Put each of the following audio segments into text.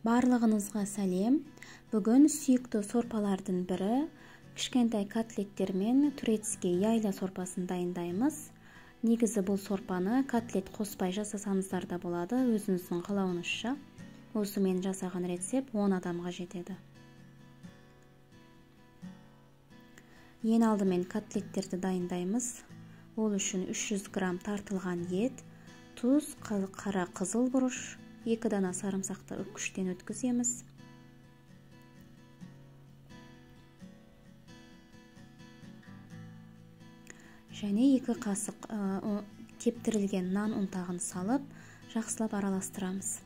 Барлығыңызға сәлем. Бүгін сүйікті сорпалардың бірі кішкентай котлеттермен турецкий яйла сорпасын дайындаймыз. Негізі бұл сорпаны котлет қоспай жасасаңыздар да болады, өзіңіздің қалауыңызша. Осы мен жасаған рецепт 10 адамға жетеді. Ең алдымен котлеттерді дайындаймыз. Ол үшін 300 грамм тартылған ет, тұз, қара қызыл бұрыш, 2 дана сарымсақты үккіштен өткіземіз. Және 2 қасық кептірілген нан ұнтағын салып, жақсылап араластырамыз.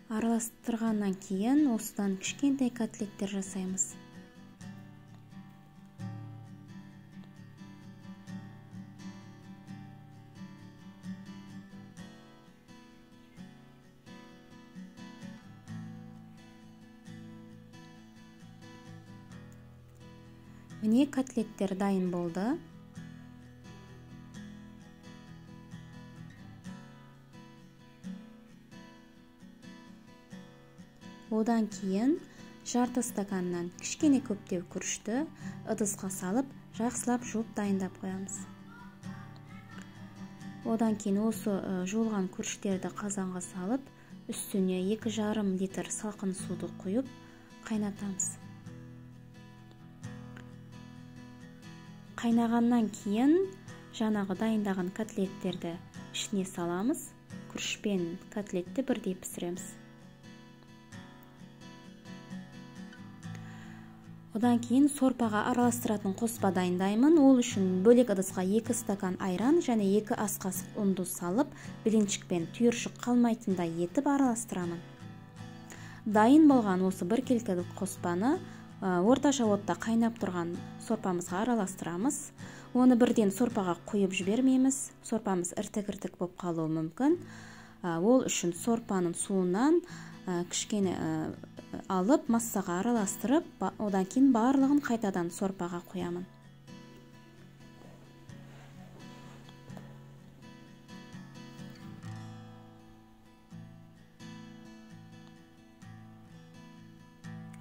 Араластырғаннан кейін осыдан кішкентай котлеттер жасаймыз. Міне котлеттер дайын болды. Одан кейін жарты стаканнан кішкене көптеу күрішті ыдысқа салып, жақсылап жуып дайындап қоямыз. Одан кейін осы жуылған күріштерді қазанға салып, үстіне 2,5 литр салқын суды құйып, қайнатамыз. Қайнағаннан кейін жаңағы дайындаған котлеттерді ішіне саламыз. Күріш пен котлетті бірдей пісіреміз. Одан кейін сорпаға араластыратын қоспа дайындаймын. Ол үшін бөлек ыдысқа 2 стакан айран және 2 ас қасық ұнды салып, білінчікпен түйіршік қалмайтындай етіп араластырамын. Дайын болған осы бір келкілік қоспаны орташа отта қайнап тұрған сорпамызға араластырамыз. Оны бірден сорпаға құйып жібермейміз. Сорпамыз іртік-іртік болып қалуы мүмкін. Ол үшін сорпаның суынан кішкене алып, массаға араластырып, одан кейін барлығын қайтадан сорпаға құямын.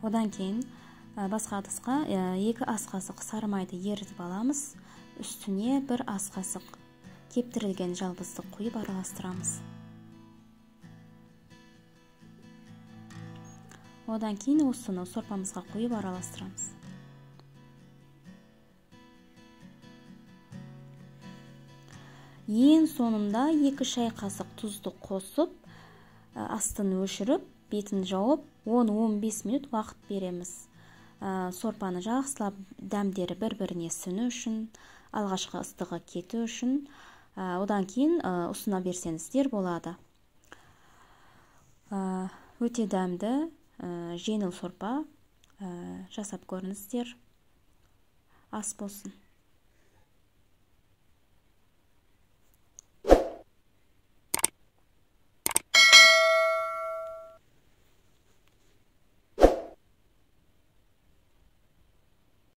Одан кейін басқа ыдысқа 2 ас қасық сары майды ерітіп аламыз. Үстіне 1 ас қасық кептірілген жалбызды құйып араластырамыз. Одан кейін осыны сорпамызға құйып араластырамыз. Ең соңында 2 шай қасық тұзды қосып, астын өшіріп, бетін жауып, 10-15 минут уақыт береміз. Сорпаны жақсылап дәмдері бір-біріне сіңу үшін, алғашқы ыстығы кету үшін, одан кейін ұсына берсеңіздер болады. Өте дәмді, жеңіл сорпа жасап көріңіздер. Ас болсын.